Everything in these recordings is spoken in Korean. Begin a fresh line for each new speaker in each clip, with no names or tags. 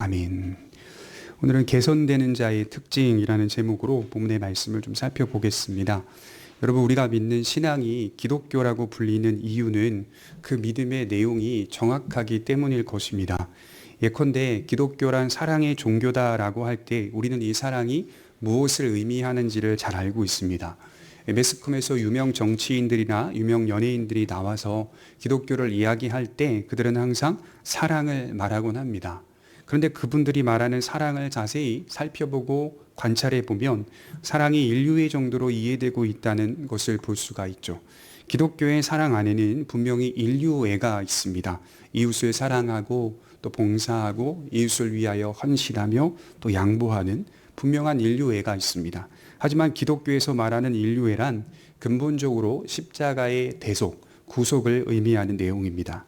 아멘. 오늘은 개선되는 자의 특징이라는 제목으로 본문의 말씀을 좀 살펴보겠습니다. 여러분, 우리가 믿는 신앙이 기독교라고 불리는 이유는 그 믿음의 내용이 정확하기 때문일 것입니다. 예컨대 기독교란 사랑의 종교다라고 할 때 우리는 이 사랑이 무엇을 의미하는지를 잘 알고 있습니다. 매스컴에서 유명 정치인들이나 유명 연예인들이 나와서 기독교를 이야기할 때 그들은 항상 사랑을 말하곤 합니다. 그런데 그분들이 말하는 사랑을 자세히 살펴보고 관찰해 보면 사랑이 인류의 정도로 이해되고 있다는 것을 볼 수가 있죠. 기독교의 사랑 안에는 분명히 인류애가 있습니다. 이웃을 사랑하고 또 봉사하고 이웃을 위하여 헌신하며 또 양보하는 분명한 인류애가 있습니다. 하지만 기독교에서 말하는 인류애란 근본적으로 십자가의 대속, 구속을 의미하는 내용입니다.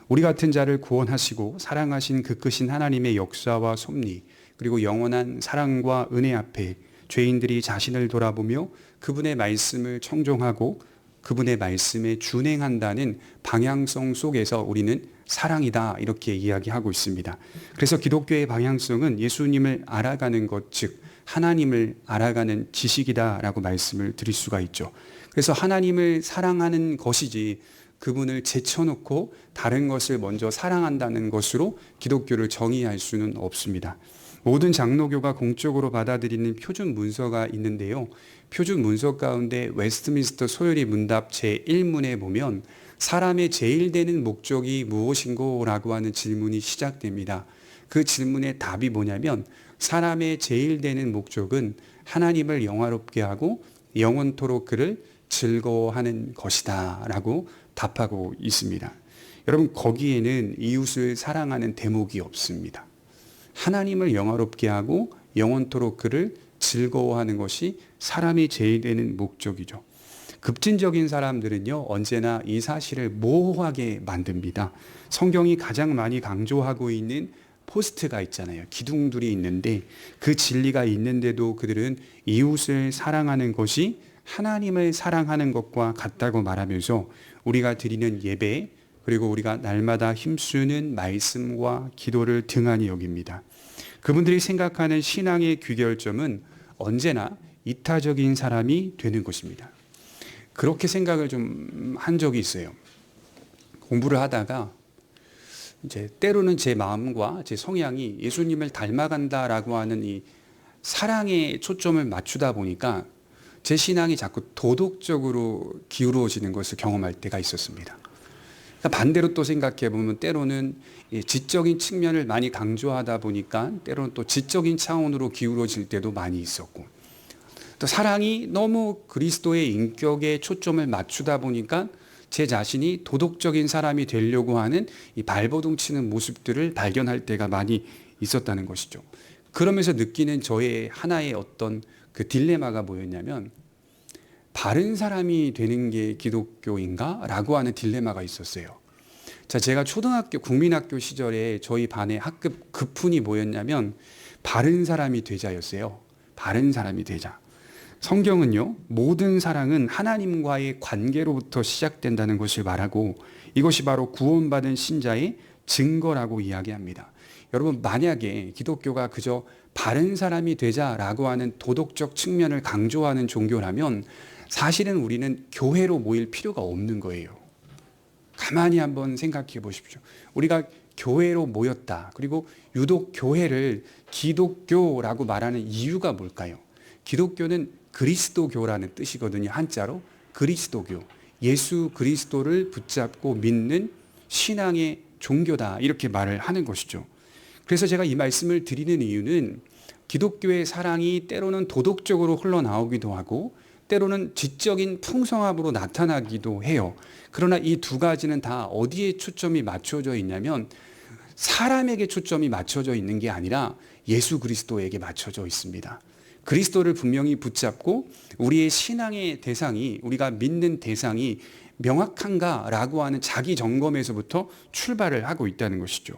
우리 같은 자를 구원하시고 사랑하신 그 크신 하나님의 역사와 섭리, 그리고 영원한 사랑과 은혜 앞에 죄인들이 자신을 돌아보며 그분의 말씀을 청종하고 그분의 말씀에 준행한다는 방향성 속에서 우리는 사랑이다, 이렇게 이야기하고 있습니다. 그래서 기독교의 방향성은 예수님을 알아가는 것, 즉 하나님을 알아가는 지식이다라고 말씀을 드릴 수가 있죠. 그래서 하나님을 사랑하는 것이지 그분을 제쳐놓고 다른 것을 먼저 사랑한다는 것으로 기독교를 정의할 수는 없습니다. 모든 장로교가 공적으로 받아들이는 표준 문서가 있는데요. 표준 문서 가운데 웨스트민스터 소요리 문답 제1문에 보면 사람의 제일 되는 목적이 무엇인고? 라고 하는 질문이 시작됩니다. 그 질문의 답이 뭐냐면 사람의 제일 되는 목적은 하나님을 영화롭게 하고 영원토록 그를 즐거워하는 것이다 라고 답하고 있습니다. 여러분, 거기에는 이웃을 사랑하는 대목이 없습니다. 하나님을 영화롭게 하고 영원토록 그를 즐거워하는 것이 사람이 제일 되는 목적이죠. 급진적인 사람들은요, 언제나 이 사실을 모호하게 만듭니다. 성경이 가장 많이 강조하고 있는 포스트가 있잖아요. 기둥들이 있는데 그 진리가 있는데도 그들은 이웃을 사랑하는 것이 하나님을 사랑하는 것과 같다고 말하면서 우리가 드리는 예배, 그리고 우리가 날마다 힘쓰는 말씀과 기도를 등한히 여깁니다. 그분들이 생각하는 신앙의 귀결점은 언제나 이타적인 사람이 되는 것입니다. 그렇게 생각을 좀 한 적이 있어요. 공부를 하다가 이제 때로는 제 마음과 제 성향이 예수님을 닮아간다라고 하는 이 사랑에 초점을 맞추다 보니까 제 신앙이 자꾸 도덕적으로 기울어지는 것을 경험할 때가 있었습니다. 그러니까 반대로 또 생각해 보면 때로는 지적인 측면을 많이 강조하다 보니까 때로는 또 지적인 차원으로 기울어질 때도 많이 있었고, 또 사랑이 너무 그리스도의 인격에 초점을 맞추다 보니까 제 자신이 도덕적인 사람이 되려고 하는 이 발버둥 치는 모습들을 발견할 때가 많이 있었다는 것이죠. 그러면서 느끼는 저의 하나의 어떤 그 딜레마가 뭐였냐면, 바른 사람이 되는 게 기독교인가? 라고 하는 딜레마가 있었어요. 자, 제가 초등학교, 국민학교 시절에 저희 반의 학급 급훈이 뭐였냐면, 바른 사람이 되자였어요. 바른 사람이 되자. 성경은요, 모든 사랑은 하나님과의 관계로부터 시작된다는 것을 말하고 이것이 바로 구원받은 신자의 증거라고 이야기합니다. 여러분, 만약에 기독교가 그저 바른 사람이 되자라고 하는 도덕적 측면을 강조하는 종교라면 사실은 우리는 교회로 모일 필요가 없는 거예요. 가만히 한번 생각해 보십시오. 우리가 교회로 모였다. 그리고 유독 교회를 기독교라고 말하는 이유가 뭘까요? 기독교는 그리스도교라는 뜻이거든요. 한자로 그리스도교. 예수 그리스도를 붙잡고 믿는 신앙의 종교다, 이렇게 말을 하는 것이죠. 그래서 제가 이 말씀을 드리는 이유는 기독교의 사랑이 때로는 도덕적으로 흘러나오기도 하고 때로는 지적인 풍성함으로 나타나기도 해요. 그러나 이 두 가지는 다 어디에 초점이 맞춰져 있냐면 사람에게 초점이 맞춰져 있는 게 아니라 예수 그리스도에게 맞춰져 있습니다. 그리스도를 분명히 붙잡고 우리의 신앙의 대상이, 우리가 믿는 대상이 명확한가라고 하는 자기 점검에서부터 출발을 하고 있다는 것이죠.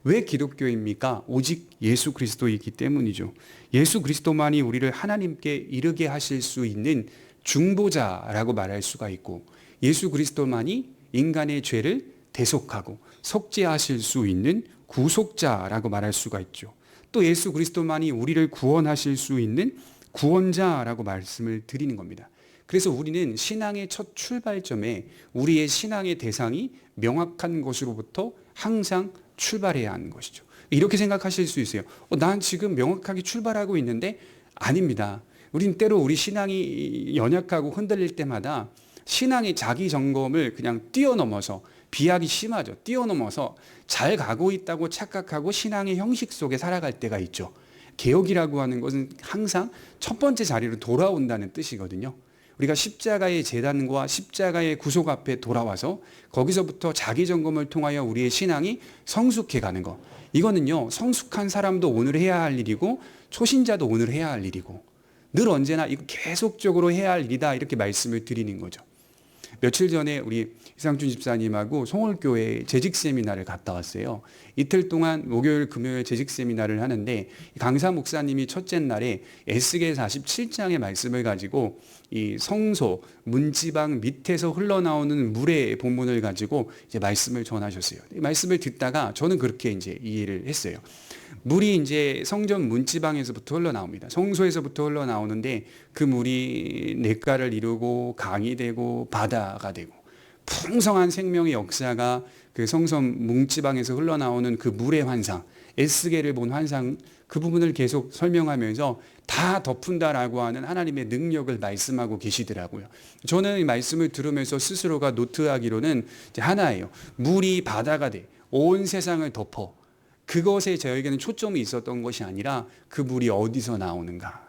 왜 기독교입니까? 오직 예수 그리스도이기 때문이죠. 예수 그리스도만이 우리를 하나님께 이르게 하실 수 있는 중보자라고 말할 수가 있고, 예수 그리스도만이 인간의 죄를 대속하고 속죄하실 수 있는 구속자라고 말할 수가 있죠. 또 예수 그리스도만이 우리를 구원하실 수 있는 구원자라고 말씀을 드리는 겁니다. 그래서 우리는 신앙의 첫 출발점에 우리의 신앙의 대상이 명확한 것으로부터 항상 출발해야 하는 것이죠. 이렇게 생각하실 수 있어요. 난 지금 명확하게 출발하고 있는데 아닙니다. 우린 때로 우리 신앙이 연약하고 흔들릴 때마다 신앙의 자기 점검을 그냥 뛰어넘어서, 비약이 심하죠. 뛰어넘어서 잘 가고 있다고 착각하고 신앙의 형식 속에 살아갈 때가 있죠. 개혁이라고 하는 것은 항상 첫 번째 자리로 돌아온다는 뜻이거든요. 우리가 십자가의 재단과 십자가의 구속 앞에 돌아와서 거기서부터 자기 점검을 통하여 우리의 신앙이 성숙해 가는 것. 이거는요, 성숙한 사람도 오늘 해야 할 일이고 초신자도 오늘 해야 할 일이고 늘 언제나 이거 계속적으로 해야 할 일이다, 이렇게 말씀을 드리는 거죠. 며칠 전에 우리 이상준 집사님하고 송월교회 재직 세미나를 갔다 왔어요. 이틀 동안 목요일 금요일 재직 세미나를 하는데 강사 목사님이 첫째 날에 에스겔 47장의 말씀을 가지고 이 성소 문지방 밑에서 흘러나오는 물의 본문을 가지고 이제 말씀을 전하셨어요. 이 말씀을 듣다가 저는 그렇게 이제 이해를 했어요. 물이 이제 성전 문지방에서부터 흘러나옵니다. 성소에서부터 흘러나오는데 그 물이 냇가를 이루고 강이 되고 바다가 되고 풍성한 생명의 역사가 그 성전 문지방에서 흘러나오는 그 물의 환상, 에스겔을 본 환상, 그 부분을 계속 설명하면서 다 덮은다라고 하는 하나님의 능력을 말씀하고 계시더라고요. 저는 이 말씀을 들으면서 스스로가 노트하기로는 이제 하나예요. 물이 바다가 돼 온 세상을 덮어. 그것에 저에게는 초점이 있었던 것이 아니라 그 물이 어디서 나오는가?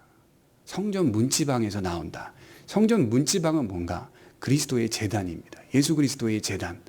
성전 문지방에서 나온다. 성전 문지방은 뭔가? 그리스도의 제단입니다. 예수 그리스도의 제단.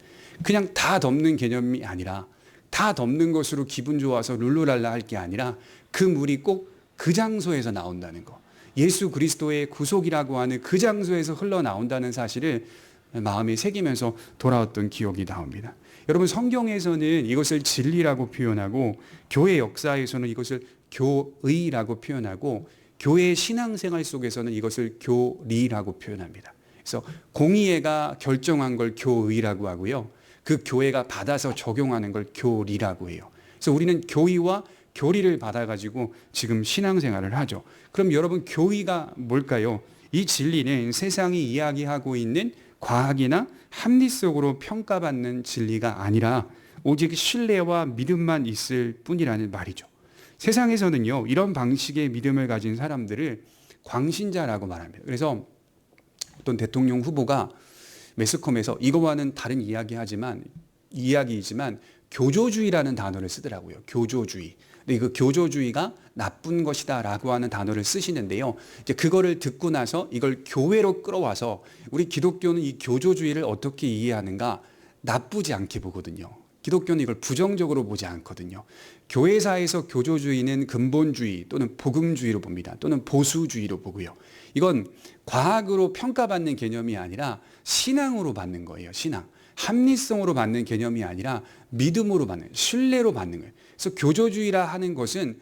그냥 다 덮는 개념이 아니라, 다 덮는 것으로 기분 좋아서 룰루랄라 할 게 아니라 그 물이 꼭 그 장소에서 나온다는 거. 예수 그리스도의 구속이라고 하는 그 장소에서 흘러나온다는 사실을 마음에 새기면서 돌아왔던 기억이 나옵니다. 여러분, 성경에서는 이것을 진리라고 표현하고 교회 역사에서는 이것을 교의라고 표현하고 교회의 신앙생활 속에서는 이것을 교리라고 표현합니다. 그래서 공의회가 결정한 걸 교의라고 하고요. 그 교회가 받아서 적용하는 걸 교리라고 해요. 그래서 우리는 교의와 교리를 받아가지고 지금 신앙생활을 하죠. 그럼 여러분, 교의가 뭘까요? 이 진리는 세상이 이야기하고 있는 과학이나 합리적으로 평가받는 진리가 아니라 오직 신뢰와 믿음만 있을 뿐이라는 말이죠. 세상에서는요, 이런 방식의 믿음을 가진 사람들을 광신자라고 말합니다. 그래서 어떤 대통령 후보가 매스컴에서 이거와는 다른 이야기이지만 교조주의라는 단어를 쓰더라고요. 교조주의. 근데 그 교조주의가 나쁜 것이다라고 하는 단어를 쓰시는데요. 이제 그거를 듣고 나서 이걸 교회로 끌어와서 우리 기독교는 이 교조주의를 어떻게 이해하는가? 나쁘지 않게 보거든요. 기독교는 이걸 부정적으로 보지 않거든요. 교회사에서 교조주의는 근본주의 또는 복음주의로 봅니다. 또는 보수주의로 보고요. 이건 과학으로 평가받는 개념이 아니라 신앙으로 받는 거예요. 신앙. 합리성으로 받는 개념이 아니라 믿음으로 받는, 신뢰로 받는 거예요. 그래서 교조주의라 하는 것은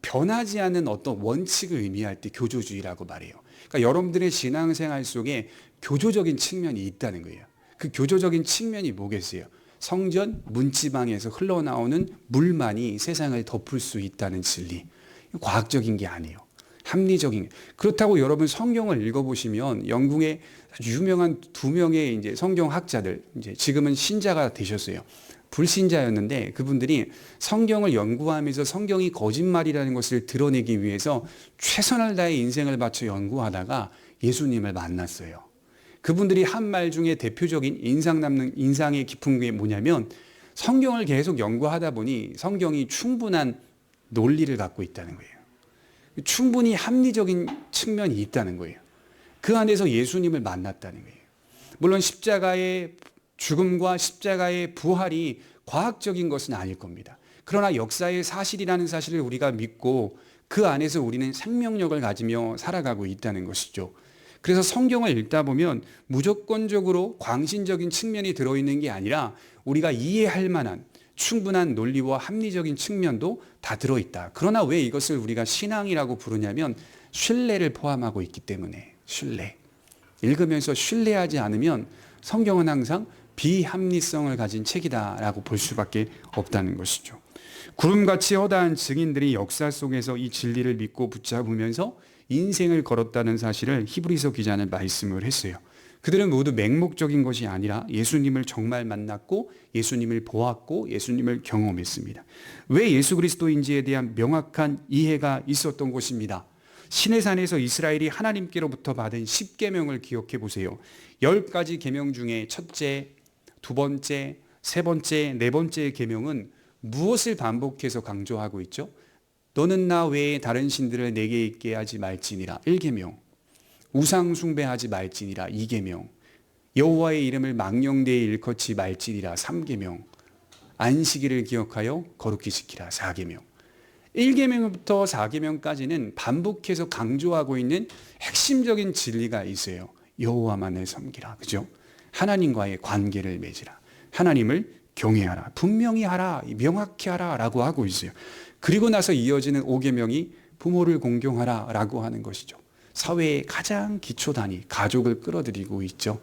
변하지 않는 어떤 원칙을 의미할 때 교조주의라고 말해요. 그러니까 여러분들의 신앙생활 속에 교조적인 측면이 있다는 거예요. 그 교조적인 측면이 뭐겠어요? 성전 문지방에서 흘러나오는 물만이 세상을 덮을 수 있다는 진리. 과학적인 게 아니에요. 합리적인. 그렇다고 여러분 성경을 읽어보시면 영국의 유명한 두 명의 이제 성경학자들, 이제 지금은 신자가 되셨어요. 불신자였는데 그분들이 성경을 연구하면서 성경이 거짓말이라는 것을 드러내기 위해서 최선을 다해 인생을 바쳐 연구하다가 예수님을 만났어요. 그분들이 한 말 중에 대표적인 인상의 깊은 게 뭐냐면 성경을 계속 연구하다 보니 성경이 충분한 논리를 갖고 있다는 거예요. 충분히 합리적인 측면이 있다는 거예요. 그 안에서 예수님을 만났다는 거예요. 물론 십자가의 죽음과 십자가의 부활이 과학적인 것은 아닐 겁니다. 그러나 역사의 사실이라는 사실을 우리가 믿고 그 안에서 우리는 생명력을 가지며 살아가고 있다는 것이죠. 그래서 성경을 읽다 보면 무조건적으로 광신적인 측면이 들어있는 게 아니라 우리가 이해할 만한 충분한 논리와 합리적인 측면도 다 들어있다. 그러나 왜 이것을 우리가 신앙이라고 부르냐면 신뢰를 포함하고 있기 때문에. 신뢰. 읽으면서 신뢰하지 않으면 성경은 항상 비합리성을 가진 책이다라고 볼 수밖에 없다는 것이죠. 구름같이 허다한 증인들이 역사 속에서 이 진리를 믿고 붙잡으면서 인생을 걸었다는 사실을 히브리서 기자는 말씀을 했어요. 그들은 모두 맹목적인 것이 아니라 예수님을 정말 만났고 예수님을 보았고 예수님을 경험했습니다. 왜 예수 그리스도인지에 대한 명확한 이해가 있었던 것입니다. 시내산에서 이스라엘이 하나님께로부터 받은 10계명을 기억해 보세요. 10가지 계명 중에 첫째, 두 번째, 세 번째, 네 번째 계명은 무엇을 반복해서 강조하고 있죠? 너는 나 외에 다른 신들을 내게 있게 하지 말지니라 1계명. 우상 숭배하지 말지니라 2계명. 여호와의 이름을 망령되이 일컫지 말지니라 3계명. 안식일을 기억하여 거룩히 지키라 4계명. 1계명부터 4계명까지는 반복해서 강조하고 있는 핵심적인 진리가 있어요. 여호와만을 섬기라. 그죠? 하나님과의 관계를 맺으라. 하나님을 경외하라. 분명히 하라. 명확히 하라라고 하고 있어요. 그리고 나서 이어지는 5계명이 부모를 공경하라라고 하는 것이죠. 사회의 가장 기초 단위, 가족을 끌어들이고 있죠.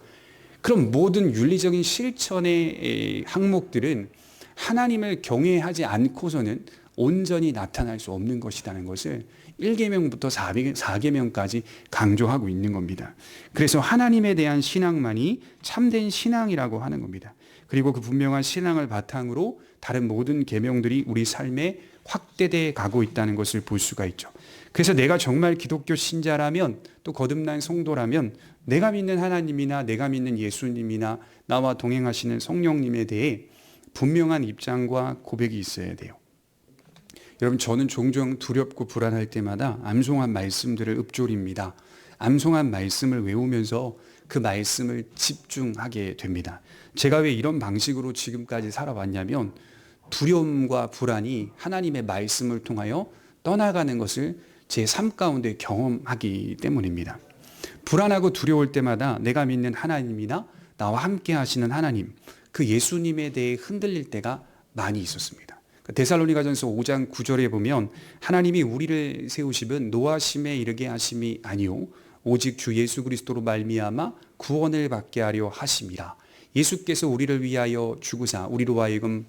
그럼 모든 윤리적인 실천의 항목들은 하나님을 경외하지 않고서는 온전히 나타날 수 없는 것이라는 것을 1계명부터 4계명까지 강조하고 있는 겁니다. 그래서 하나님에 대한 신앙만이 참된 신앙이라고 하는 겁니다. 그리고 그 분명한 신앙을 바탕으로 다른 모든 계명들이 우리 삶에 확대돼 가고 있다는 것을 볼 수가 있죠. 그래서 내가 정말 기독교 신자라면 또 거듭난 성도라면 내가 믿는 하나님이나 내가 믿는 예수님이나 나와 동행하시는 성령님에 대해 분명한 입장과 고백이 있어야 돼요. 여러분, 저는 종종 두렵고 불안할 때마다 암송한 말씀들을 읊조립니다. 암송한 말씀을 외우면서 그 말씀을 집중하게 됩니다. 제가 왜 이런 방식으로 지금까지 살아왔냐면 두려움과 불안이 하나님의 말씀을 통하여 떠나가는 것을 제 삶 가운데 경험하기 때문입니다. 불안하고 두려울 때마다 내가 믿는 하나님이나 나와 함께 하시는 하나님, 그 예수님에 대해 흔들릴 때가 많이 있었습니다. 데살로니가전서 5장 9절에 보면 하나님이 우리를 세우심은 노하심에 이르게 하심이 아니요 오직 주 예수 그리스도로 말미암아 구원을 받게 하려 하심이라. 예수께서 우리를 위하여 죽으사 우리로 하여금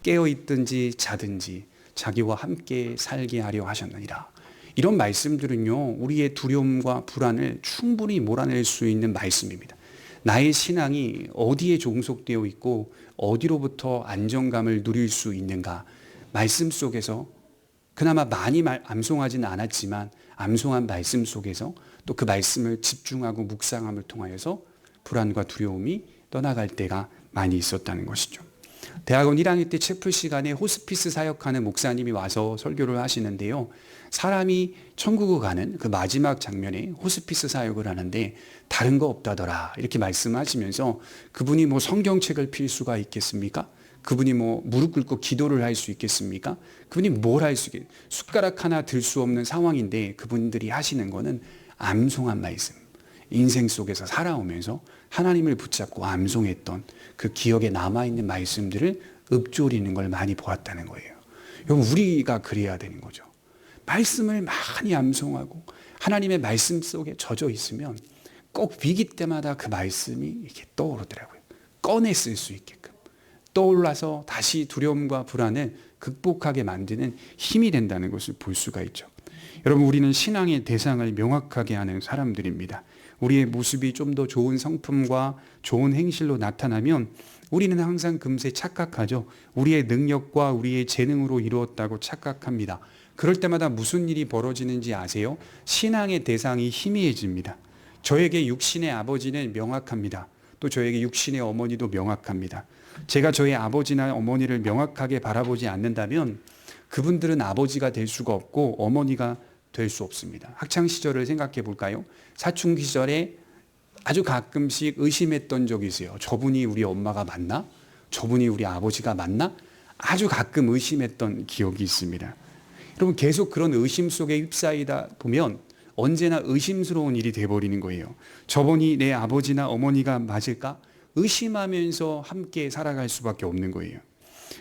깨어있든지 자든지 자기와 함께 살게 하려 하셨느니라. 이런 말씀들은요, 우리의 두려움과 불안을 충분히 몰아낼 수 있는 말씀입니다. 나의 신앙이 어디에 종속되어 있고 어디로부터 안정감을 누릴 수 있는가, 말씀 속에서 그나마 많이 암송하지는 않았지만 암송한 말씀 속에서 또 그 말씀을 집중하고 묵상함을 통하여서 불안과 두려움이 떠나갈 때가 많이 있었다는 것이죠. 대학원 1학년 때 채플 시간에 호스피스 사역하는 목사님이 와서 설교를 하시는데요. 사람이 천국을 가는 그 마지막 장면에 호스피스 사역을 하는데 다른 거 없다더라 이렇게 말씀하시면서 그분이 뭐 성경책을 필 수가 있겠습니까? 그분이 뭐 무릎 꿇고 기도를 할 수 있겠습니까? 그분이 뭘 할 수 있겠습니까? 숟가락 하나 들 수 없는 상황인데 그분들이 하시는 거는 암송한 말씀, 인생 속에서 살아오면서 하나님을 붙잡고 암송했던 그 기억에 남아있는 말씀들을 읊조리는 걸 많이 보았다는 거예요. 여러분, 우리가 그래야 되는 거죠. 말씀을 많이 암송하고 하나님의 말씀 속에 젖어 있으면 꼭 위기 때마다 그 말씀이 이렇게 떠오르더라고요. 꺼내 쓸 수 있게끔 떠올라서 다시 두려움과 불안을 극복하게 만드는 힘이 된다는 것을 볼 수가 있죠. 여러분, 우리는 신앙의 대상을 명확하게 하는 사람들입니다. 우리의 모습이 좀 더 좋은 성품과 좋은 행실로 나타나면 우리는 항상 금세 착각하죠. 우리의 능력과 우리의 재능으로 이루었다고 착각합니다. 그럴 때마다 무슨 일이 벌어지는지 아세요? 신앙의 대상이 희미해집니다. 저에게 육신의 아버지는 명확합니다. 또 저에게 육신의 어머니도 명확합니다. 제가 저의 아버지나 어머니를 명확하게 바라보지 않는다면 그분들은 아버지가 될 수가 없고 어머니가 될 수 없습니다. 학창시절을 생각해 볼까요? 사춘기 시절에 아주 가끔씩 의심했던 적이 있어요. 저분이 우리 엄마가 맞나? 저분이 우리 아버지가 맞나? 아주 가끔 의심했던 기억이 있습니다. 여러분, 계속 그런 의심 속에 휩싸이다 보면 언제나 의심스러운 일이 돼버리는 거예요. 저분이 내 아버지나 어머니가 맞을까? 의심하면서 함께 살아갈 수밖에 없는 거예요.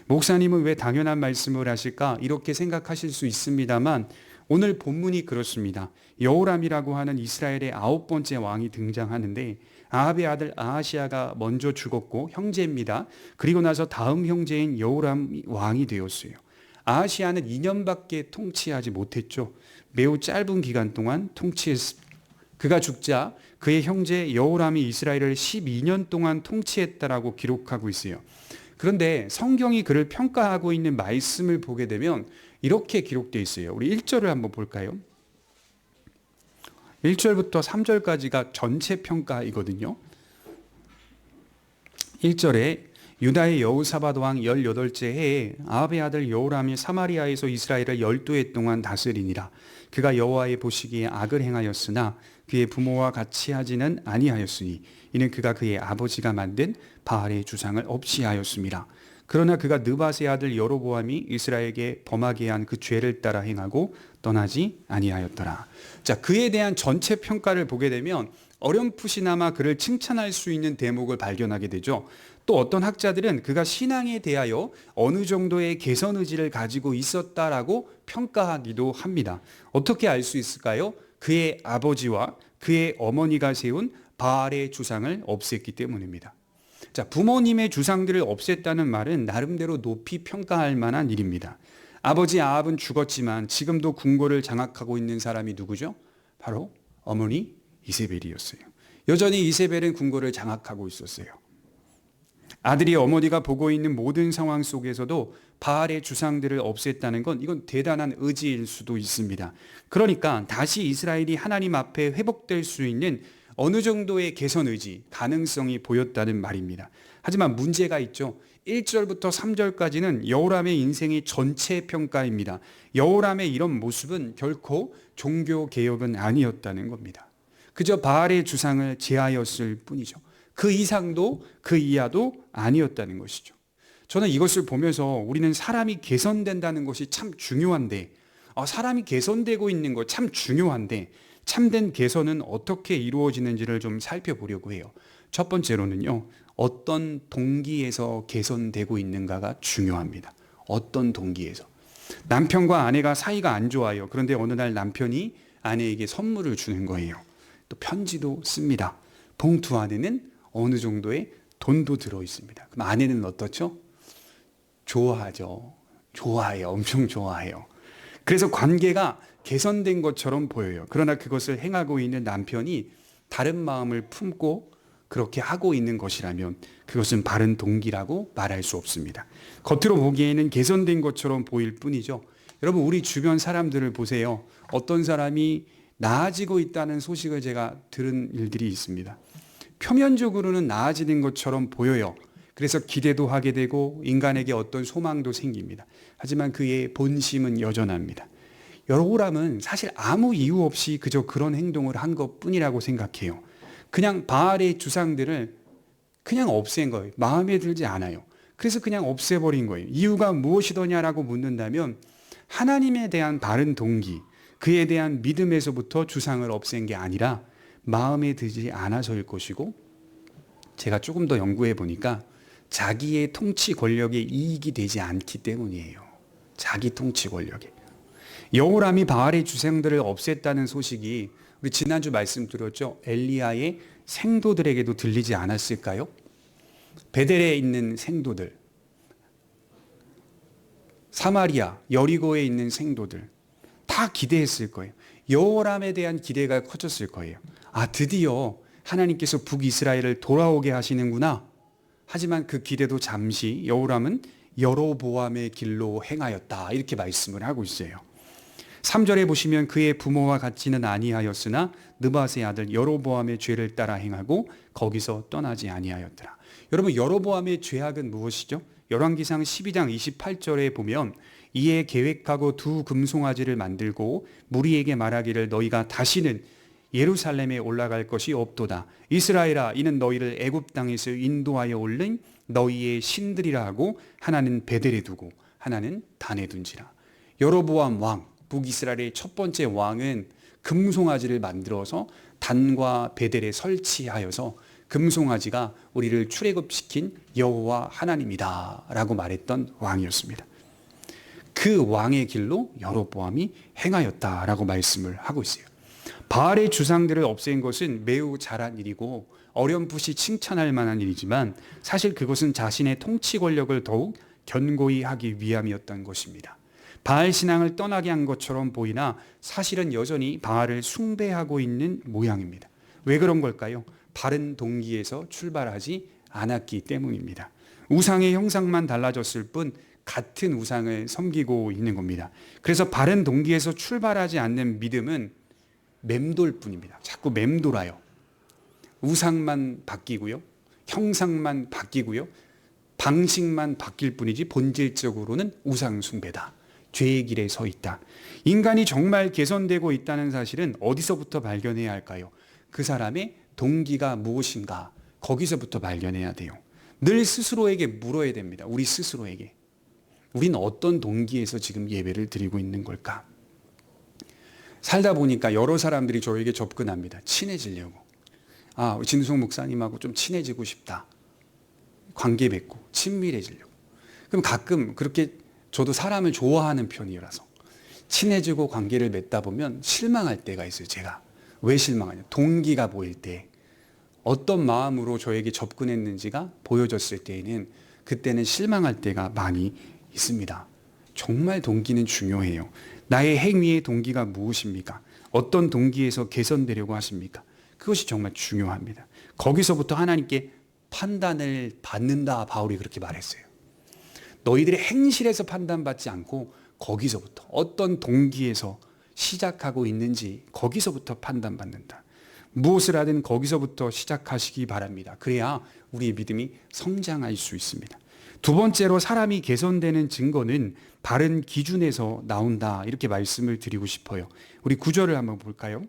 목사님은 왜 당연한 말씀을 하실까? 이렇게 생각하실 수 있습니다만 오늘 본문이 그렇습니다. 여호람이라고 하는 이스라엘의 9번째 왕이 등장하는데 아합의 아들 아하시아가 먼저 죽었고 형제입니다. 그리고 나서 다음 형제인 여호람이 왕이 되었어요. 아하시아는 2년밖에 통치하지 못했죠. 매우 짧은 기간 동안 통치했습니다. 그가 죽자 그의 형제 여호람이 이스라엘을 12년 동안 통치했다라고 기록하고 있어요. 그런데 성경이 그를 평가하고 있는 말씀을 보게 되면 이렇게 기록되어 있어요. 우리 1절을 한번 볼까요? 1절부터 3절까지가 전체 평가이거든요. 1절에 유다의 여호사밧 왕 18째 해에 아합의 아들 여호람이 사마리아에서 이스라엘을 12해 동안 다스리니라. 그가 여호와의 보시기에 악을 행하였으나 그의 부모와 같이 하지는 아니하였으니 이는 그가 그의 아버지가 만든 바알의 주상을 없이 하였습니다. 그러나 그가 느밧의 아들 여로보암이 이스라엘에게 범하게 한 그 죄를 따라 행하고 떠나지 아니하였더라. 자, 그에 대한 전체 평가를 보게 되면 어렴풋이나마 그를 칭찬할 수 있는 대목을 발견하게 되죠. 또 어떤 학자들은 그가 신앙에 대하여 어느 정도의 개선 의지를 가지고 있었다라고 평가하기도 합니다. 어떻게 알 수 있을까요? 그의 아버지와 그의 어머니가 세운 바알의 주상을 없앴기 때문입니다. 자, 부모님의 주상들을 없앴다는 말은 나름대로 높이 평가할 만한 일입니다. 아버지 아합은 죽었지만 지금도 궁궐을 장악하고 있는 사람이 누구죠? 바로 어머니 이세벨이었어요. 여전히 이세벨은 궁궐을 장악하고 있었어요. 아들이 어머니가 보고 있는 모든 상황 속에서도 바알의 주상들을 없앴다는 건 이건 대단한 의지일 수도 있습니다. 그러니까 다시 이스라엘이 하나님 앞에 회복될 수 있는 어느 정도의 개선 의지, 가능성이 보였다는 말입니다. 하지만 문제가 있죠. 1절부터 3절까지는 여호람의 인생의 전체 평가입니다. 여호람의 이런 모습은 결코 종교 개혁은 아니었다는 겁니다. 그저 바알의 주상을 제하였을 뿐이죠. 그 이상도 그 이하도 아니었다는 것이죠. 저는 이것을 보면서 우리는 사람이 개선된다는 것이 참 중요한데, 사람이 개선되고 있는 거 참 중요한데 참된 개선은 어떻게 이루어지는지를 좀 살펴보려고 해요. 첫 번째로는요, 어떤 동기에서 개선되고 있는가가 중요합니다. 어떤 동기에서. 남편과 아내가 사이가 안 좋아요. 그런데 어느 날 남편이 아내에게 선물을 주는 거예요. 또 편지도 씁니다. 봉투 안에는 어느 정도의 돈도 들어 있습니다. 그럼 아내는 어떻죠? 좋아하죠. 좋아해요. 엄청 좋아해요. 그래서 관계가 개선된 것처럼 보여요. 그러나 그것을 행하고 있는 남편이 다른 마음을 품고 그렇게 하고 있는 것이라면 그것은 바른 동기라고 말할 수 없습니다. 겉으로 보기에는 개선된 것처럼 보일 뿐이죠. 여러분, 우리 주변 사람들을 보세요. 어떤 사람이 나아지고 있다는 소식을 제가 들은 일들이 있습니다. 표면적으로는 나아지는 것처럼 보여요. 그래서 기대도 하게 되고 인간에게 어떤 소망도 생깁니다. 하지만 그의 본심은 여전합니다. 여호람은 사실 아무 이유 없이 그저 그런 행동을 한 것뿐이라고 생각해요. 그냥 바알의 주상들을 그냥 없앤 거예요. 마음에 들지 않아요. 그래서 그냥 없애버린 거예요. 이유가 무엇이더냐라고 묻는다면 하나님에 대한 바른 동기, 그에 대한 믿음에서부터 주상을 없앤 게 아니라 마음에 들지 않아서일 것이고, 제가 조금 더 연구해 보니까 자기의 통치 권력에 이익이 되지 않기 때문이에요. 자기 통치 권력에. 여호람이 바알의 주상들을 없앴다는 소식이 우리 지난주 말씀드렸죠. 엘리야의 생도들에게도 들리지 않았을까요? 베델에 있는 생도들, 사마리아, 여리고에 있는 생도들 다 기대했을 거예요. 여호람에 대한 기대가 커졌을 거예요. 드디어 하나님께서 북이스라엘을 돌아오게 하시는구나. 하지만 그 기대도 잠시 여호람은 여로보암의 길로 행하였다. 이렇게 말씀을 하고 있어요. 3절에 보시면 그의 부모와 같지는 아니하였으나 느밧의 아들 여로보암의 죄를 따라 행하고 거기서 떠나지 아니하였더라. 여러분, 여로보암의 죄악은 무엇이죠? 열왕기상 12장 28절에 보면 이에 계획하고 두 금송아지를 만들고 무리에게 말하기를 너희가 다시는 예루살렘에 올라갈 것이 없도다. 이스라엘아, 이는 너희를 애굽 땅에서 인도하여 올린 너희의 신들이라 하고 하나는 베델에 두고 하나는 단에 둔지라. 여로보암 왕, 북이스라엘의 첫 번째 왕은 금송아지를 만들어서 단과 베델에 설치하여서 금송아지가 우리를 출애굽시킨 여호와 하나님이다 라고 말했던 왕이었습니다. 그 왕의 길로 여로보암이 행하였다라고 말씀을 하고 있어요. 바알의 주상들을 없앤 것은 매우 잘한 일이고 어렴풋이 칭찬할 만한 일이지만 사실 그것은 자신의 통치 권력을 더욱 견고히 하기 위함이었던 것입니다. 바알 신앙을 떠나게 한 것처럼 보이나 사실은 여전히 바알을 숭배하고 있는 모양입니다. 왜 그런 걸까요? 바른 동기에서 출발하지 않았기 때문입니다. 우상의 형상만 달라졌을 뿐 같은 우상을 섬기고 있는 겁니다. 그래서 바른 동기에서 출발하지 않는 믿음은 맴돌 뿐입니다. 자꾸 맴돌아요. 우상만 바뀌고요. 형상만 바뀌고요. 방식만 바뀔 뿐이지 본질적으로는 우상 숭배다. 죄의 길에 서 있다. 인간이 정말 개선되고 있다는 사실은 어디서부터 발견해야 할까요? 그 사람의 동기가 무엇인가? 거기서부터 발견해야 돼요. 늘 스스로에게 물어야 됩니다. 우리 스스로에게. 우리는 어떤 동기에서 지금 예배를 드리고 있는 걸까? 살다 보니까 여러 사람들이 저에게 접근합니다. 친해지려고. 진수성 목사님하고 좀 친해지고 싶다. 관계 맺고 친밀해지려고. 그럼 가끔 그렇게 저도 사람을 좋아하는 편이라서 친해지고 관계를 맺다 보면 실망할 때가 있어요. 제가. 왜 실망하냐? 동기가 보일 때 어떤 마음으로 저에게 접근했는지가 보여졌을 때에는 그때는 실망할 때가 많이 있습니다. 정말 동기는 중요해요. 나의 행위의 동기가 무엇입니까? 어떤 동기에서 개선되려고 하십니까? 그것이 정말 중요합니다. 거기서부터 하나님께 판단을 받는다, 바울이 그렇게 말했어요. 너희들의 행실에서 판단받지 않고 거기서부터 어떤 동기에서 시작하고 있는지 거기서부터 판단받는다. 무엇을 하든 거기서부터 시작하시기 바랍니다. 그래야 우리의 믿음이 성장할 수 있습니다. 두 번째로 사람이 개선되는 증거는 바른 기준에서 나온다. 이렇게 말씀을 드리고 싶어요. 우리 9절을 한번 볼까요?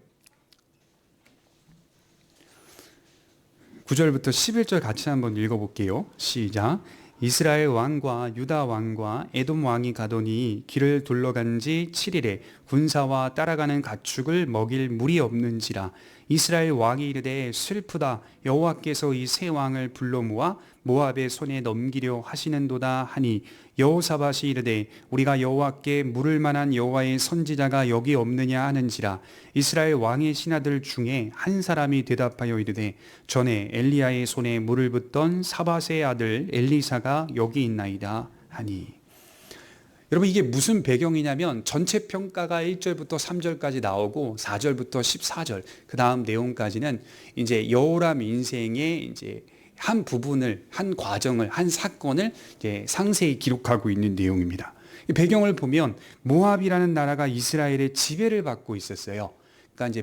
9절부터 11절 같이 한번 읽어볼게요. 시작. 이스라엘 왕과 유다 왕과 에돔 왕이 가더니 길을 둘러간 지 7일에 군사와 따라가는 가축을 먹일 물이 없는지라. 이스라엘 왕이 이르되 슬프다. 여호와께서 이 세 왕을 불러 모아 모압의 손에 넘기려 하시는도다 하니 여호사밧이 이르되 우리가 여호와께 물을 만한 여호와의 선지자가 여기 없느냐 하는지라. 이스라엘 왕의 신하들 중에 한 사람이 대답하여 이르되 전에 엘리야의 손에 물을 붓던 사밧의 아들 엘리사가 여기 있나이다 하니. 여러분, 이게 무슨 배경이냐면 전체 평가가 1절부터 3절까지 나오고 4절부터 14절 그 다음 내용까지는 이제 여호람 인생의 이제 한 부분을, 한 과정을, 한 사건을 이제 상세히 기록하고 있는 내용입니다. 이 배경을 보면 모압이라는 나라가 이스라엘의 지배를 받고 있었어요. 그러니까 이제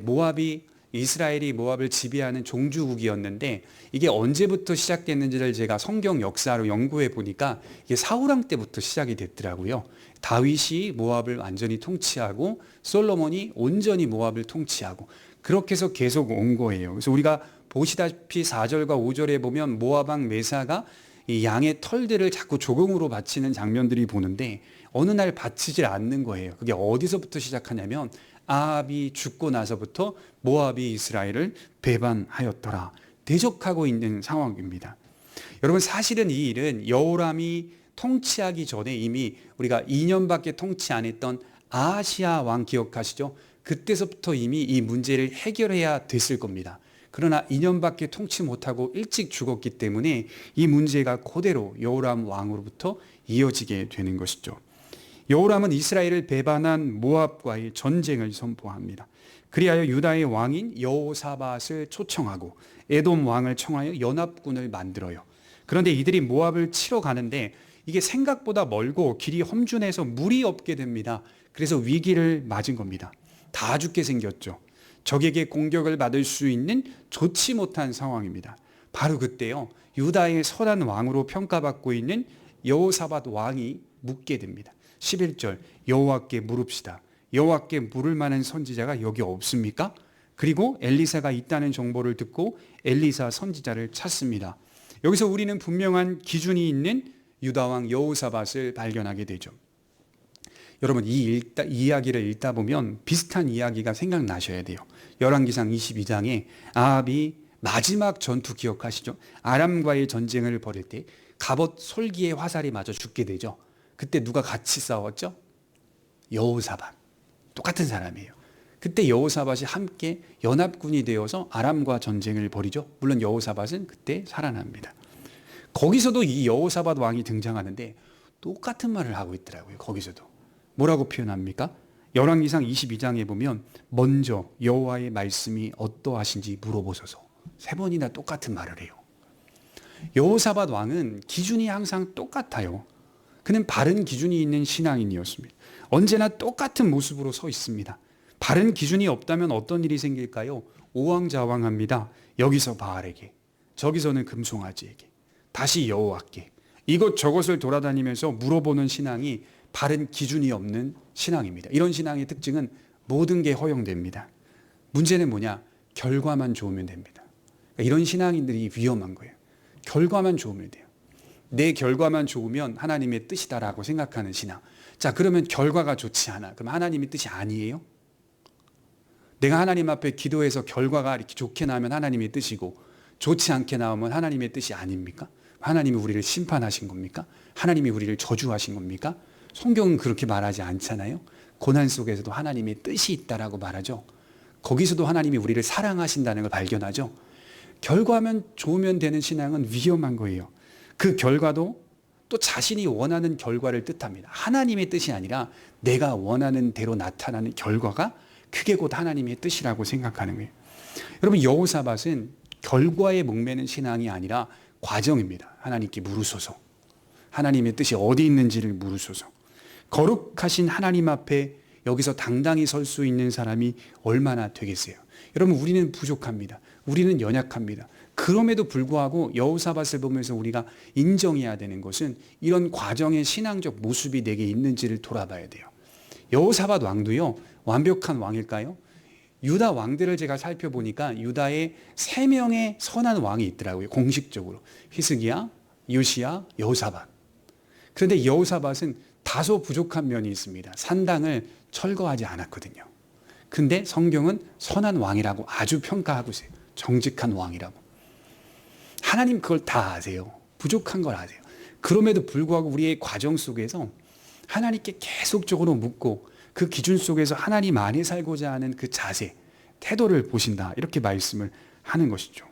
이스라엘이 모압을 지배하는 종주국이었는데 이게 언제부터 시작됐는지를 제가 성경 역사로 연구해 보니까 이게 사울왕 때부터 시작이 됐더라고요. 다윗이 모압을 완전히 통치하고 솔로몬이 온전히 모압을 통치하고 그렇게 해서 계속 온 거예요. 그래서 우리가 보시다시피 4절과 5절에 보면 모압 왕 메사가 이 양의 털들을 자꾸 조공으로 바치는 장면들이 보는데 어느 날 바치질 않는 거예요. 그게 어디서부터 시작하냐면 아합이 죽고 나서부터 모압이 이스라엘을 배반하였더라. 대적하고 있는 상황입니다. 여러분, 사실은 이 일은 여호람이 통치하기 전에 이미 우리가 2년밖에 통치 안 했던 아하시야 왕 기억하시죠? 그때서부터 이미 이 문제를 해결해야 됐을 겁니다. 그러나 2년밖에 통치 못하고 일찍 죽었기 때문에 이 문제가 그대로 여호람 왕으로부터 이어지게 되는 것이죠. 여호람은 이스라엘을 배반한 모압과의 전쟁을 선포합니다. 그리하여 유다의 왕인 여호사밧을 초청하고 에돔 왕을 청하여 연합군을 만들어요. 그런데 이들이 모압을 치러 가는데 이게 생각보다 멀고 길이 험준해서 물이 없게 됩니다. 그래서 위기를 맞은 겁니다. 다 죽게 생겼죠. 적에게 공격을 받을 수 있는 좋지 못한 상황입니다. 바로 그때요, 유다의 선한 왕으로 평가받고 있는 여호사밧 왕이 묻게 됩니다. 11절, 여호와께 물읍시다. 여호와께 물을 만한 선지자가 여기 없습니까? 그리고 엘리사가 있다는 정보를 듣고 엘리사 선지자를 찾습니다. 여기서 우리는 분명한 기준이 있는 유다왕 여호사밧을 발견하게 되죠. 여러분, 이 이야기를 읽다 보면 비슷한 이야기가 생각나셔야 돼요. 열왕기상 22장에 아합이 마지막 전투 기억하시죠? 아람과의 전쟁을 벌일 때 갑옷 솔기의 화살이 맞아 죽게 되죠. 그때 누가 같이 싸웠죠? 여호사밧. 똑같은 사람이에요. 그때 여호사밧이 함께 연합군이 되어서 아람과 전쟁을 벌이죠. 물론 여호사밧은 그때 살아납니다. 거기서도 이 여호사밧 왕이 등장하는데 똑같은 말을 하고 있더라고요. 거기서도 뭐라고 표현합니까? 열왕기상 22장에 보면 먼저 여호와의 말씀이 어떠하신지 물어보소서. 3번이나 똑같은 말을 해요. 여호사밧 왕은 기준이 항상 똑같아요. 그는 바른 기준이 있는 신앙인이었습니다. 언제나 똑같은 모습으로 서 있습니다. 바른 기준이 없다면 어떤 일이 생길까요? 오왕좌왕합니다. 여기서 바알에게, 저기서는 금송아지에게, 다시 여호와께, 이것저것을 돌아다니면서 물어보는 신앙이 바른 기준이 없는 신앙입니다. 이런 신앙의 특징은 모든 게 허용됩니다. 문제는 뭐냐? 결과만 좋으면 됩니다. 그러니까 이런 신앙인들이 위험한 거예요. 결과만 좋으면 돼요. 내 결과만 좋으면 하나님의 뜻이다라고 생각하는 신앙. 자, 그러면 결과가 좋지 않아. 그럼 하나님의 뜻이 아니에요? 내가 하나님 앞에 기도해서 결과가 이렇게 좋게 나오면 하나님의 뜻이고 좋지 않게 나오면 하나님의 뜻이 아닙니까? 하나님이 우리를 심판하신 겁니까? 하나님이 우리를 저주하신 겁니까? 성경은 그렇게 말하지 않잖아요. 고난 속에서도 하나님의 뜻이 있다라고 말하죠. 거기서도 하나님이 우리를 사랑하신다는 걸 발견하죠. 결과만 좋으면 되는 신앙은 위험한 거예요. 그 결과도 또 자신이 원하는 결과를 뜻합니다. 하나님의 뜻이 아니라 내가 원하는 대로 나타나는 결과가 그게 곧 하나님의 뜻이라고 생각하는 거예요. 여러분, 여호사밧은 결과에 목매는 신앙이 아니라 과정입니다. 하나님께 물으소서. 하나님의 뜻이 어디 있는지를 물으소서. 거룩하신 하나님 앞에 여기서 당당히 설 수 있는 사람이 얼마나 되겠어요? 여러분, 우리는 부족합니다. 우리는 연약합니다. 그럼에도 불구하고 여호사밧을 보면서 우리가 인정해야 되는 것은 이런 과정의 신앙적 모습이 내게 있는지를 돌아봐야 돼요. 여호사밧 왕도요, 완벽한 왕일까요? 유다 왕들을 제가 살펴보니까 유다에 3명의 선한 왕이 있더라고요. 공식적으로. 히스기야, 요시야, 여호사밧. 그런데 여호사밧은 다소 부족한 면이 있습니다. 산당을 철거하지 않았거든요. 근데 성경은 선한 왕이라고 아주 평가하고 있어요. 정직한 왕이라고. 하나님 그걸 다 아세요. 부족한 걸 아세요. 그럼에도 불구하고 우리의 과정 속에서 하나님께 계속적으로 묻고 그 기준 속에서 하나님 안에 살고자 하는 그 자세, 태도를 보신다. 이렇게 말씀을 하는 것이죠.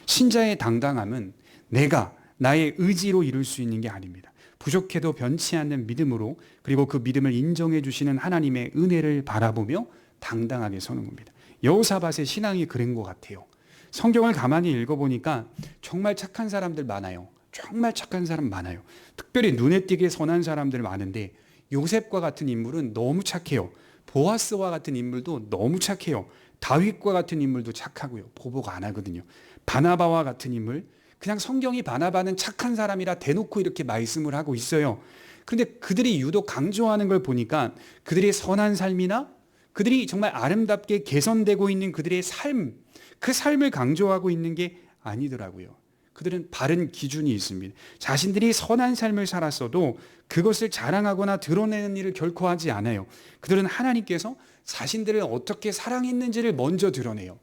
신자의 당당함은 내가 나의 의지로 이룰 수 있는 게 아닙니다. 부족해도 변치 않는 믿음으로, 그리고 그 믿음을 인정해 주시는 하나님의 은혜를 바라보며 당당하게 서는 겁니다. 여호사밧의 신앙이 그런 것 같아요. 성경을 가만히 읽어보니까 정말 착한 사람들 많아요. 정말 착한 사람 많아요. 특별히 눈에 띄게 선한 사람들 많은데 요셉과 같은 인물은 너무 착해요. 보아스와 같은 인물도 너무 착해요. 다윗과 같은 인물도 착하고요. 보복 안 하거든요. 바나바와 같은 인물, 그냥 성경이 바나바는 착한 사람이라 대놓고 이렇게 말씀을 하고 있어요. 그런데 그들이 유독 강조하는 걸 보니까 그들의 선한 삶이나 그들이 정말 아름답게 개선되고 있는 그들의 삶, 그 삶을 강조하고 있는 게 아니더라고요. 그들은 바른 기준이 있습니다. 자신들이 선한 삶을 살았어도 그것을 자랑하거나 드러내는 일을 결코 하지 않아요. 그들은 하나님께서 자신들을 어떻게 사랑했는지를 먼저 드러내요.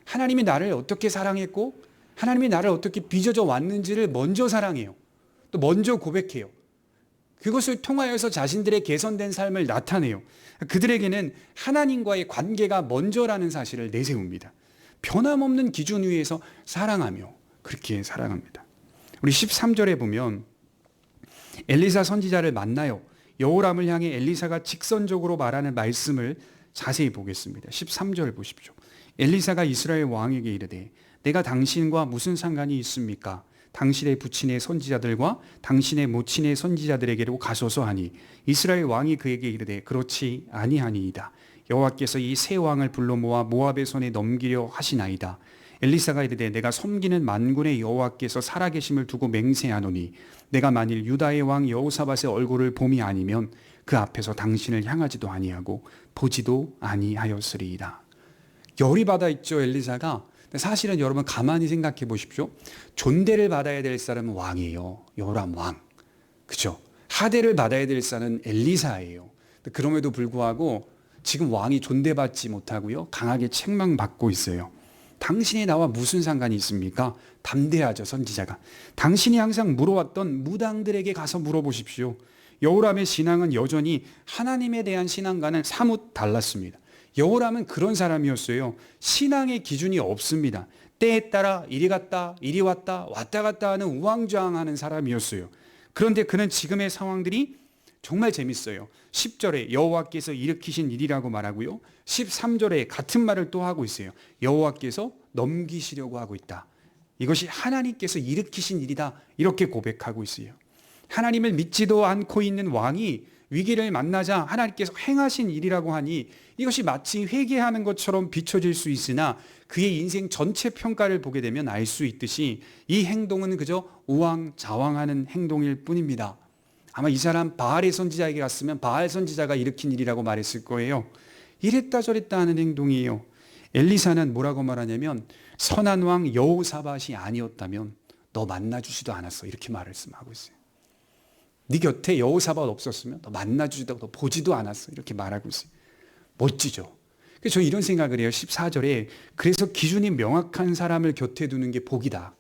하나님이 나를 어떻게 사랑했고 하나님이 나를 어떻게 빚어져 왔는지를 먼저 사랑해요. 또 먼저 고백해요. 그것을 통하여서 자신들의 개선된 삶을 나타내요. 그들에게는 하나님과의 관계가 먼저라는 사실을 내세웁니다. 변함없는 기준 위에서 사랑하며 그렇게 사랑합니다. 우리 13절에 보면 엘리사 선지자를 만나요. 여호람을 향해 엘리사가 직선적으로 말하는 말씀을 자세히 보겠습니다. 13절 보십시오. 엘리사가 이스라엘 왕에게 이르되 내가 당신과 무슨 상관이 있습니까? 당신의 부친의 선지자들과 당신의 모친의 선지자들에게로 가소서 하니 이스라엘 왕이 그에게 이르되 그렇지 아니하니이다. 여호와께서 이 세 왕을 불러 모아 모압의 손에 넘기려 하시나이다. 엘리사가 이르되 내가 섬기는 만군의 여호와께서 살아계심을 두고 맹세하노니 내가 만일 유다의 왕 여호사밧의 얼굴을 봄이 아니면 그 앞에서 당신을 향하지도 아니하고 보지도 아니하였으리이다. 열이 받아 있죠, 엘리사가. 사실은 여러분 가만히 생각해 보십시오. 존대를 받아야 될 사람은 왕이에요. 여호람 왕. 그죠? 하대를 받아야 될 사람은 엘리사예요. 그럼에도 불구하고 지금 왕이 존대받지 못하고요. 강하게 책망받고 있어요. 당신이 나와 무슨 상관이 있습니까? 담대하죠, 선지자가. 당신이 항상 물어왔던 무당들에게 가서 물어보십시오. 여호람의 신앙은 여전히 하나님에 대한 신앙과는 사뭇 달랐습니다. 여호람은 그런 사람이었어요. 신앙의 기준이 없습니다. 때에 따라 이리 갔다 이리 왔다 왔다 갔다 하는 우왕좌왕하는 사람이었어요. 그런데 그는 지금의 상황들이 정말 재밌어요. 10절에 여호와께서 일으키신 일이라고 말하고요. 13절에 같은 말을 또 하고 있어요. 여호와께서 넘기시려고 하고 있다. 이것이 하나님께서 일으키신 일이다. 이렇게 고백하고 있어요. 하나님을 믿지도 않고 있는 왕이 위기를 만나자 하나님께서 행하신 일이라고 하니 이것이 마치 회개하는 것처럼 비춰질 수 있으나 그의 인생 전체 평가를 보게 되면 알 수 있듯이 이 행동은 그저 우왕좌왕하는 행동일 뿐입니다. 아마 이 사람 바알의 선지자에게 갔으면 바알 선지자가 일으킨 일이라고 말했을 거예요. 이랬다 저랬다 하는 행동이에요. 엘리사는 뭐라고 말하냐면 선한 왕 여호사밧이 아니었다면 너 만나주지도 않았어. 이렇게 말씀하고 있어요. 네 곁에 여호사밧 없었으면 너 만나주지도 너 보지도 않았어. 이렇게 말하고 있어요. 멋지죠. 그래서 저 이런 생각을 해요. 14절에 그래서 기준이 명확한 사람을 곁에 두는 게 복이다.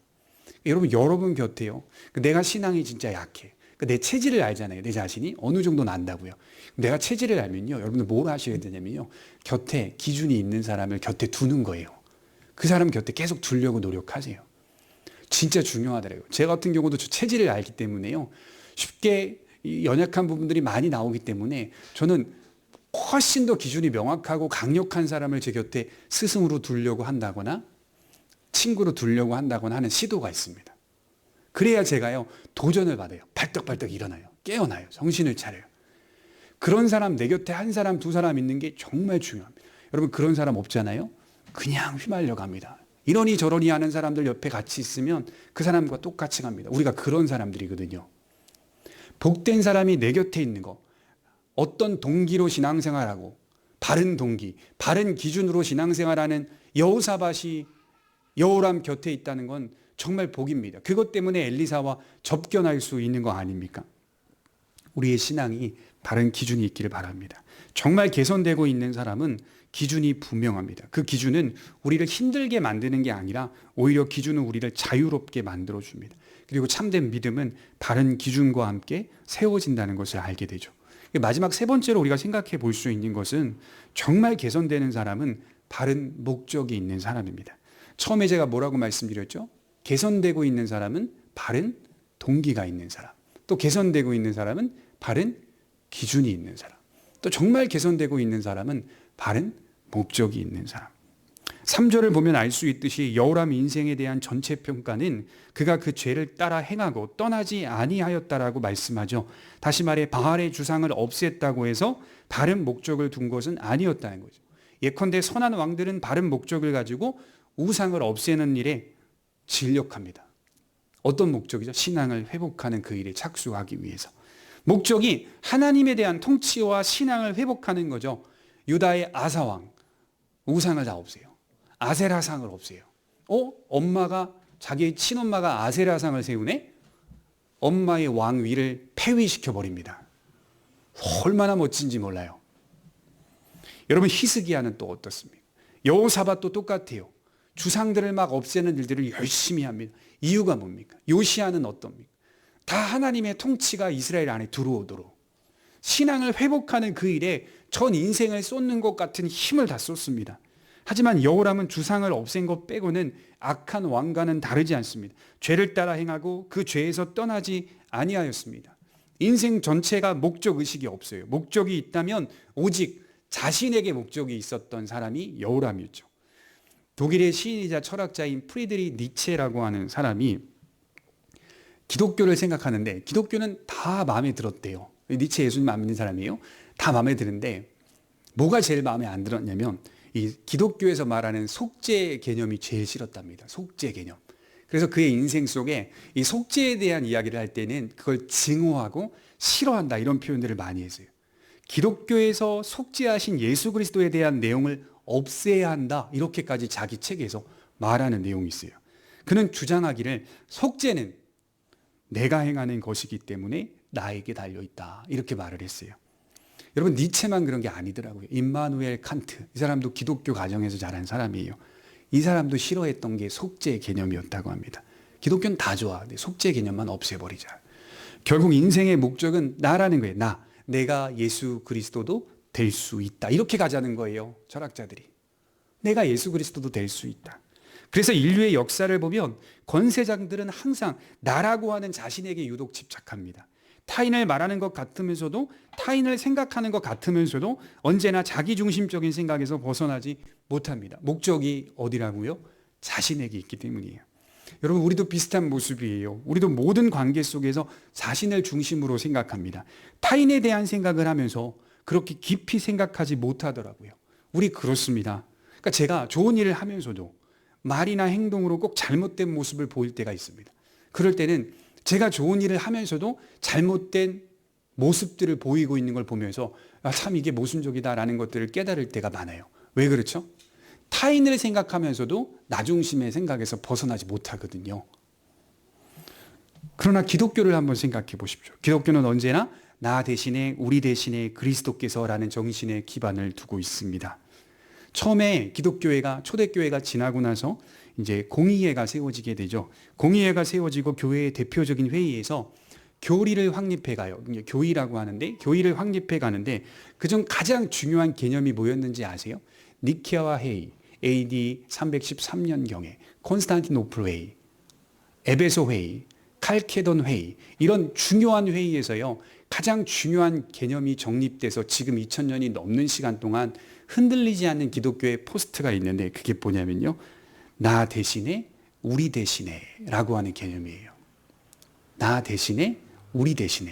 여러분 곁에요. 내가 신앙이 진짜 약해. 내 체질을 알잖아요. 내 자신이 어느 정도는 안다고요. 내가 체질을 알면요. 여러분들 뭘 하셔야 되냐면요. 곁에 기준이 있는 사람을 곁에 두는 거예요. 그 사람 곁에 계속 두려고 노력하세요. 진짜 중요하더라고요. 제 같은 경우도 저 체질을 알기 때문에요. 쉽게 연약한 부분들이 많이 나오기 때문에 저는 훨씬 더 기준이 명확하고 강력한 사람을 제 곁에 스승으로 두려고 한다거나 친구로 두려고 한다거나 하는 시도가 있습니다. 그래야 제가요 도전을 받아요. 발떡발떡 일어나요. 깨어나요. 정신을 차려요. 그런 사람 내 곁에 한 사람 두 사람 있는 게 정말 중요합니다. 여러분 그런 사람 없잖아요. 그냥 휘말려 갑니다. 이러니 저러니 하는 사람들 옆에 같이 있으면 그 사람과 똑같이 갑니다. 우리가 그런 사람들이거든요. 복된 사람이 내 곁에 있는 거, 어떤 동기로 신앙생활하고 바른 동기, 바른 기준으로 신앙생활하는 여호사밧이 여호람 곁에 있다는 건 정말 복입니다. 그것 때문에 엘리사와 접견할 수 있는 거 아닙니까? 우리의 신앙이 바른 기준이 있기를 바랍니다. 정말 개선되고 있는 사람은 기준이 분명합니다. 그 기준은 우리를 힘들게 만드는 게 아니라 오히려 기준은 우리를 자유롭게 만들어줍니다. 그리고 참된 믿음은 바른 기준과 함께 세워진다는 것을 알게 되죠. 마지막 세 번째로 우리가 생각해 볼 수 있는 것은 정말 개선되는 사람은 바른 목적이 있는 사람입니다. 처음에 제가 뭐라고 말씀드렸죠? 개선되고 있는 사람은 바른 동기가 있는 사람. 또 개선되고 있는 사람은 바른 기준이 있는 사람. 또 정말 개선되고 있는 사람은 바른 목적이 있는 사람. 3절을 보면 알 수 있듯이 여호람 인생에 대한 전체 평가는 그가 그 죄를 따라 행하고 떠나지 아니하였다라고 말씀하죠. 다시 말해 바알의 주상을 없앴다고 해서 다른 목적을 둔 것은 아니었다는 거죠. 예컨대 선한 왕들은 바른 목적을 가지고 우상을 없애는 일에 진력합니다. 어떤 목적이죠? 신앙을 회복하는 그 일에 착수하기 위해서. 목적이 하나님에 대한 통치와 신앙을 회복하는 거죠. 유다의 아사왕, 우상을 다 없애요. 아세라상을 없애요. 엄마가 자기의 친엄마가 아세라상을 세우네? 엄마의 왕위를 폐위시켜버립니다. 얼마나 멋진지 몰라요. 여러분 히스기야는 또 어떻습니까? 여호사밧도 똑같아요. 주상들을 막 없애는 일들을 열심히 합니다. 이유가 뭡니까? 요시야는 어떻습니까? 다 하나님의 통치가 이스라엘 안에 들어오도록 신앙을 회복하는 그 일에 전 인생을 쏟는 것 같은 힘을 다 쏟습니다. 하지만 여호람은 주상을 없앤 것 빼고는 악한 왕과는 다르지 않습니다. 죄를 따라 행하고 그 죄에서 떠나지 아니하였습니다. 인생 전체가 목적의식이 없어요. 목적이 있다면 오직 자신에게 목적이 있었던 사람이 여호람이었죠. 독일의 시인이자 철학자인 프리드리 니체라고 하는 사람이 기독교를 생각하는데 기독교는 다 마음에 들었대요. 니체 예수님 안 믿는 사람이에요. 다 마음에 드는데 뭐가 제일 마음에 안 들었냐면 이 기독교에서 말하는 속죄 개념이 제일 싫었답니다. 속죄 개념. 그래서 그의 인생 속에 이 속죄에 대한 이야기를 할 때는 그걸 증오하고 싫어한다 이런 표현들을 많이 했어요. 기독교에서 속죄하신 예수 그리스도에 대한 내용을 없애야 한다 이렇게까지 자기 책에서 말하는 내용이 있어요. 그는 주장하기를 속죄는 내가 행하는 것이기 때문에 나에게 달려있다 이렇게 말을 했어요. 여러분 니체만 그런 게 아니더라고요. 임마누엘 칸트 이 사람도 기독교 가정에서 자란 사람이에요. 이 사람도 싫어했던 게 속죄 개념이었다고 합니다. 기독교는 다 좋아. 속죄 개념만 없애버리자. 결국 인생의 목적은 나라는 거예요. 내가 예수 그리스도도 될 수 있다. 이렇게 가자는 거예요, 철학자들이. 내가 예수 그리스도도 될 수 있다. 그래서 인류의 역사를 보면 권세자들은 항상 나라고 하는 자신에게 유독 집착합니다. 타인을 말하는 것 같으면서도, 타인을 생각하는 것 같으면서도 언제나 자기중심적인 생각에서 벗어나지 못합니다. 목적이 어디라고요? 자신에게 있기 때문이에요. 여러분, 우리도 비슷한 모습이에요. 우리도 모든 관계 속에서 자신을 중심으로 생각합니다. 타인에 대한 생각을 하면서 그렇게 깊이 생각하지 못하더라고요. 우리 그렇습니다. 그러니까 제가 좋은 일을 하면서도 말이나 행동으로 꼭 잘못된 모습을 보일 때가 있습니다. 그럴 때는 제가 좋은 일을 하면서도 잘못된 모습들을 보이고 있는 걸 보면서 참 이게 모순적이다라는 것들을 깨달을 때가 많아요. 왜 그렇죠? 타인을 생각하면서도 나 중심의 생각에서 벗어나지 못하거든요. 그러나 기독교를 한번 생각해 보십시오. 기독교는 언제나 나 대신에 우리 대신에 그리스도께서라는 정신에 기반을 두고 있습니다. 처음에 기독교회가, 초대교회가 지나고 나서 이제 공의회가 세워지게 되죠. 공의회가 세워지고 교회의 대표적인 회의에서 교리를 확립해 가요. 교의라고 하는데, 교의를 확립해 가는데 그중 가장 중요한 개념이 뭐였는지 아세요? 니케아 회의, AD 313년경에 콘스탄티노플 회의, 에베소 회의, 칼케돈 회의, 이런 중요한 회의에서요, 가장 중요한 개념이 정립돼서 지금 2000년이 넘는 시간 동안 흔들리지 않는 기독교의 포스트가 있는데, 그게 뭐냐면요, 나 대신에 우리 대신에 라고 하는 개념이에요. 나 대신에 우리 대신에.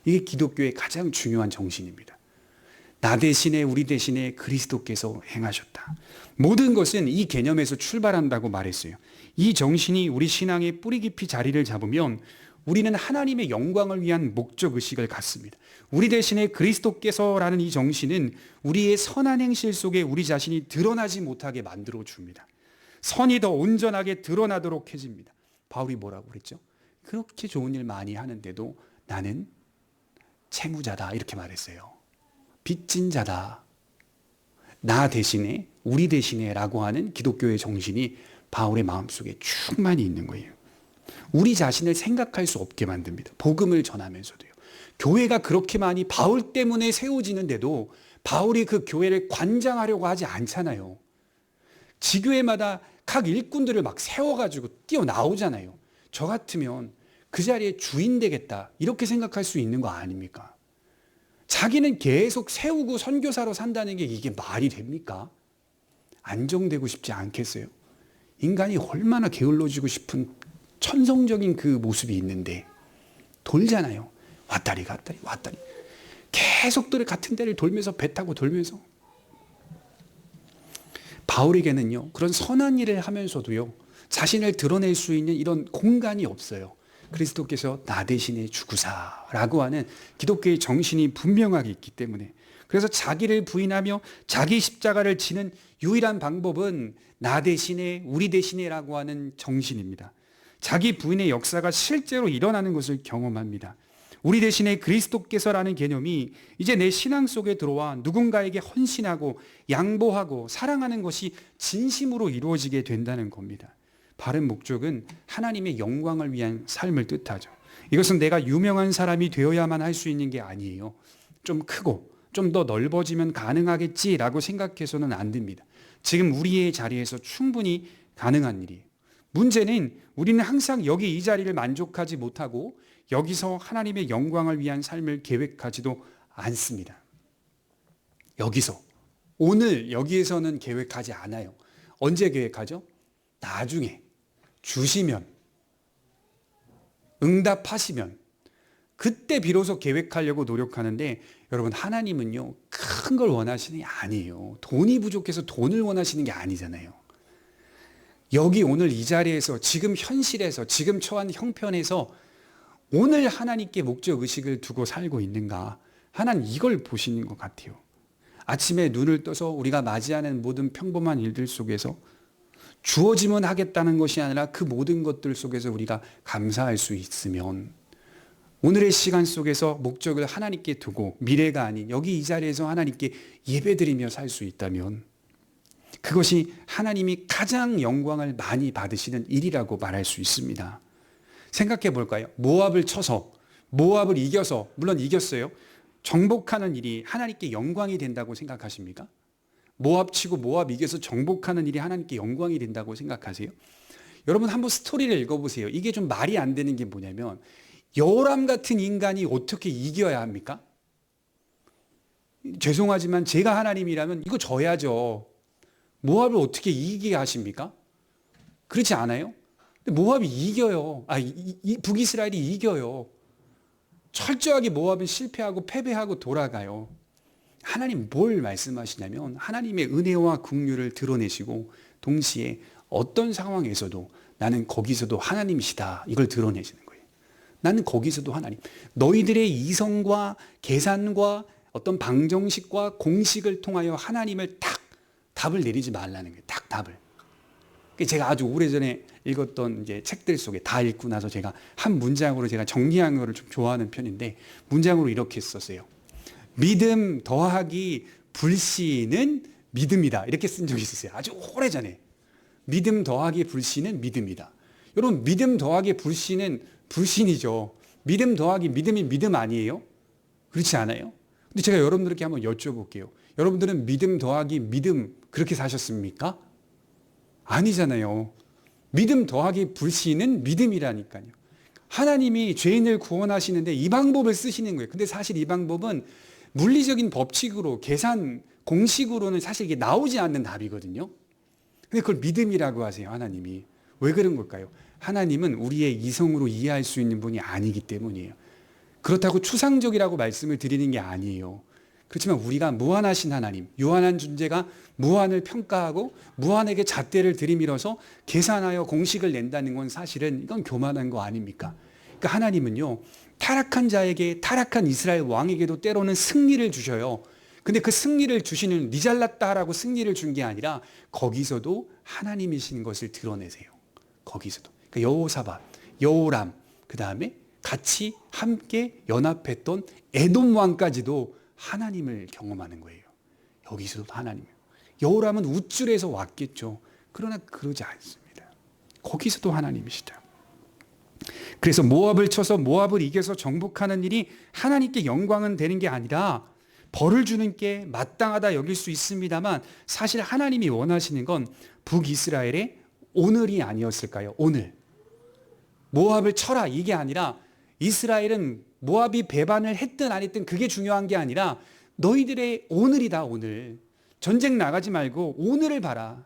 이게 기독교의 가장 중요한 정신입니다. 나 대신에 우리 대신에 그리스도께서 행하셨다. 모든 것은 이 개념에서 출발한다고 말했어요. 이 정신이 우리 신앙에 뿌리 깊이 자리를 잡으면 우리는 하나님의 영광을 위한 목적의식을 갖습니다. 우리 대신에 그리스도께서라는 이 정신은 우리의 선한 행실 속에 우리 자신이 드러나지 못하게 만들어 줍니다. 선이 더 온전하게 드러나도록 해집니다. 바울이 뭐라고 그랬죠? 그렇게 좋은 일 많이 하는데도 나는 채무자다, 이렇게 말했어요. 빚진 자다. 나 대신에 우리 대신에 라고 하는 기독교의 정신이 바울의 마음속에 충만히 있는 거예요. 우리 자신을 생각할 수 없게 만듭니다. 복음을 전하면서도요. 교회가 그렇게 많이 바울 때문에 세워지는데도 바울이 그 교회를 관장하려고 하지 않잖아요. 지교회마다 각 일꾼들을 막 세워가지고 뛰어나오잖아요. 저 같으면 그 자리에 주인 되겠다, 이렇게 생각할 수 있는 거 아닙니까? 자기는 계속 세우고 선교사로 산다는 게 이게 말이 됩니까? 안정되고 싶지 않겠어요? 인간이 얼마나 게을러지고 싶은 천성적인 그 모습이 있는데 돌잖아요. 왔다리 갔다리 왔다리. 계속 같은 데를 돌면서, 배 타고 돌면서. 바울에게는요, 그런 선한 일을 하면서도요, 자신을 드러낼 수 있는 이런 공간이 없어요. 그리스도께서 나 대신에 죽으사라고 하는 기독교의 정신이 분명하게 있기 때문에, 그래서 자기를 부인하며 자기 십자가를 지는 유일한 방법은 나 대신에 우리 대신에라고 하는 정신입니다. 자기 부인의 역사가 실제로 일어나는 것을 경험합니다. 우리 대신에 그리스도께서라는 개념이 이제 내 신앙 속에 들어와 누군가에게 헌신하고 양보하고 사랑하는 것이 진심으로 이루어지게 된다는 겁니다. 바른 목적은 하나님의 영광을 위한 삶을 뜻하죠. 이것은 내가 유명한 사람이 되어야만 할 수 있는 게 아니에요. 좀 크고 좀 더 넓어지면 가능하겠지라고 생각해서는 안 됩니다. 지금 우리의 자리에서 충분히 가능한 일이에요. 문제는 우리는 항상 여기 이 자리를 만족하지 못하고 여기서 하나님의 영광을 위한 삶을 계획하지도 않습니다. 여기서, 오늘 여기에서는 계획하지 않아요. 언제 계획하죠? 나중에 주시면, 응답하시면, 그때 비로소 계획하려고 노력하는데, 여러분, 하나님은요, 큰 걸 원하시는 게 아니에요. 돈이 부족해서 돈을 원하시는 게 아니잖아요. 여기 오늘 이 자리에서, 지금 현실에서, 지금 처한 형편에서 오늘 하나님께 목적의식을 두고 살고 있는가? 하나님 이걸 보시는 것 같아요. 아침에 눈을 떠서 우리가 맞이하는 모든 평범한 일들 속에서 주어지면 하겠다는 것이 아니라 그 모든 것들 속에서 우리가 감사할 수 있으면, 오늘의 시간 속에서 목적을 하나님께 두고 미래가 아닌 여기 이 자리에서 하나님께 예배드리며 살 수 있다면, 그것이 하나님이 가장 영광을 많이 받으시는 일이라고 말할 수 있습니다. 생각해 볼까요? 모압을 쳐서, 모압을 이겨서, 물론 이겼어요. 정복하는 일이 하나님께 영광이 된다고 생각하십니까? 모압 치고 모압 이겨서 정복하는 일이 하나님께 영광이 된다고 생각하세요? 여러분 한번 스토리를 읽어보세요. 이게 좀 말이 안 되는 게 뭐냐면 여호람 같은 인간이 어떻게 이겨야 합니까? 죄송하지만 제가 하나님이라면 이거 져야죠. 모압을 어떻게 이기게 하십니까? 그렇지 않아요? 근데 모압이 이겨요. 북이스라엘이 이겨요. 철저하게 모압은 실패하고 패배하고 돌아가요. 하나님 뭘 말씀하시냐면 하나님의 은혜와 긍휼을 드러내시고 동시에 어떤 상황에서도 나는 거기서도 하나님이시다 이걸 드러내시는 거예요. 나는 거기서도 하나님. 너희들의 이성과 계산과 어떤 방정식과 공식을 통하여 하나님을 딱 답을 내리지 말라는 거예요. 딱 답을. 제가 아주 오래전에 읽었던 이제 책들 속에 다 읽고 나서 제가 한 문장으로 제가 정리한 거를 좀 좋아하는 편인데 문장으로 이렇게 썼어요. 믿음 더하기 불신은 믿음이다. 이렇게 쓴 적이 있었어요. 아주 오래전에. 믿음 더하기 불신은 믿음이다. 여러분 믿음 더하기 불신은 불신이죠. 믿음 더하기 믿음이 믿음 아니에요? 그렇지 않아요? 근데 제가 여러분들께 한번 여쭤볼게요. 여러분들은 믿음 더하기 믿음 그렇게 사셨습니까? 아니잖아요. 믿음 더하기 불신은 믿음이라니까요. 하나님이 죄인을 구원하시는데 이 방법을 쓰시는 거예요. 근데 사실 이 방법은 물리적인 법칙으로 계산 공식으로는 사실 이게 나오지 않는 답이거든요. 근데 그걸 믿음이라고 하세요. 하나님이. 왜 그런 걸까요? 하나님은 우리의 이성으로 이해할 수 있는 분이 아니기 때문이에요. 그렇다고 추상적이라고 말씀을 드리는 게 아니에요. 그렇지만 우리가 무한하신 하나님, 유한한 존재가 무한을 평가하고 무한에게 잣대를 들이밀어서 계산하여 공식을 낸다는 건 사실은 이건 교만한 거 아닙니까? 그러니까 하나님은요, 타락한 자에게, 타락한 이스라엘 왕에게도 때로는 승리를 주셔요. 근데 그 승리를 주시는 니 잘났다라고 승리를 준 게 아니라 거기서도 하나님이신 것을 드러내세요. 거기서도. 그러니까 여호사밧, 여호람, 그 다음에 같이 함께 연합했던 에돔 왕까지도 하나님을 경험하는 거예요. 여기서도 하나님. 여호람은 우쭐에서 왔겠죠. 그러나 그러지 않습니다. 거기서도 하나님이시다. 그래서 모압을 쳐서 모압을 이겨서 정복하는 일이 하나님께 영광은 되는 게 아니라 벌을 주는 게 마땅하다 여길 수 있습니다만 사실 하나님이 원하시는 건 북이스라엘의 오늘이 아니었을까요? 오늘. 모압을 쳐라 이게 아니라 이스라엘은 모압이 배반을 했든 안 했든 그게 중요한 게 아니라 너희들의 오늘이다 오늘. 전쟁 나가지 말고 오늘을 봐라.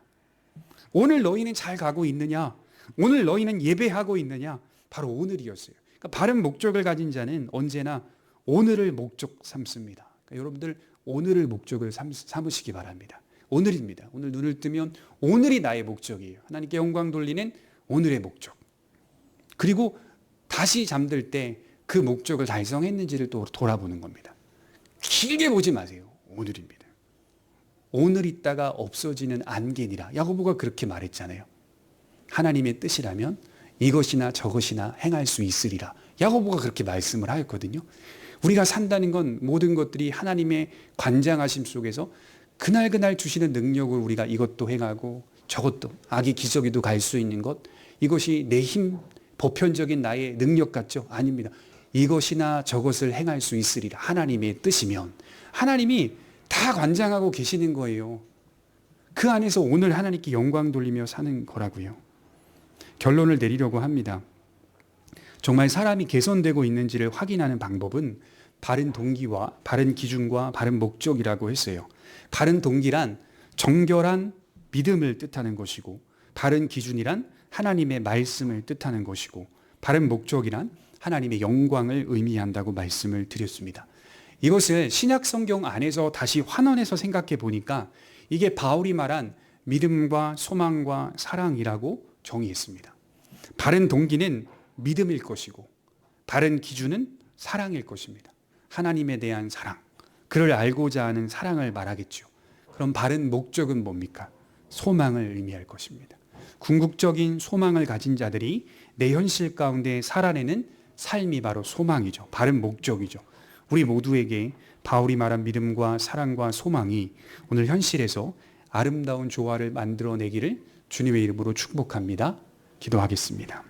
오늘 너희는 잘 가고 있느냐? 오늘 너희는 예배하고 있느냐? 바로 오늘이었어요. 그러니까 바른 목적을 가진 자는 언제나 오늘을 목적 삼습니다. 그러니까 여러분들 오늘을 목적을 삼으시기 바랍니다. 오늘입니다. 오늘 눈을 뜨면 오늘이 나의 목적이에요. 하나님께 영광 돌리는 오늘의 목적. 그리고 다시 잠들 때 그 목적을 달성했는지를 또 돌아보는 겁니다. 길게 보지 마세요. 오늘입니다. 오늘 있다가 없어지는 안개니라. 야고보가 그렇게 말했잖아요. 하나님의 뜻이라면 이것이나 저것이나 행할 수 있으리라. 야고보가 그렇게 말씀을 하였거든요. 우리가 산다는 건 모든 것들이 하나님의 관장하심 속에서 그날 주시는 능력을 우리가 이것도 행하고 저것도 악의 기저귀도 갈 수 있는 것, 이것이 내 힘, 보편적인 나의 능력 같죠? 아닙니다. 이것이나 저것을 행할 수 있으리라. 하나님의 뜻이면 하나님이 다 관장하고 계시는 거예요. 그 안에서 오늘 하나님께 영광 돌리며 사는 거라고요. 결론을 내리려고 합니다. 정말 사람이 개선되고 있는지를 확인하는 방법은 바른 동기와 바른 기준과 바른 목적이라고 했어요. 바른 동기란 정결한 믿음을 뜻하는 것이고 바른 기준이란 하나님의 말씀을 뜻하는 것이고 바른 목적이란 하나님의 영광을 의미한다고 말씀을 드렸습니다. 이것을 신약 성경 안에서 다시 환원해서 생각해 보니까 이게 바울이 말한 믿음과 소망과 사랑이라고 정의했습니다. 바른 동기는 믿음일 것이고 바른 기준은 사랑일 것입니다. 하나님에 대한 사랑, 그를 알고자 하는 사랑을 말하겠죠. 그럼 바른 목적은 뭡니까? 소망을 의미할 것입니다. 궁극적인 소망을 가진 자들이 내 현실 가운데 살아내는 삶이 바로 소망이죠. 바른 목적이죠. 우리 모두에게 바울이 말한 믿음과 사랑과 소망이 오늘 현실에서 아름다운 조화를 만들어내기를 주님의 이름으로 축복합니다. 기도하겠습니다.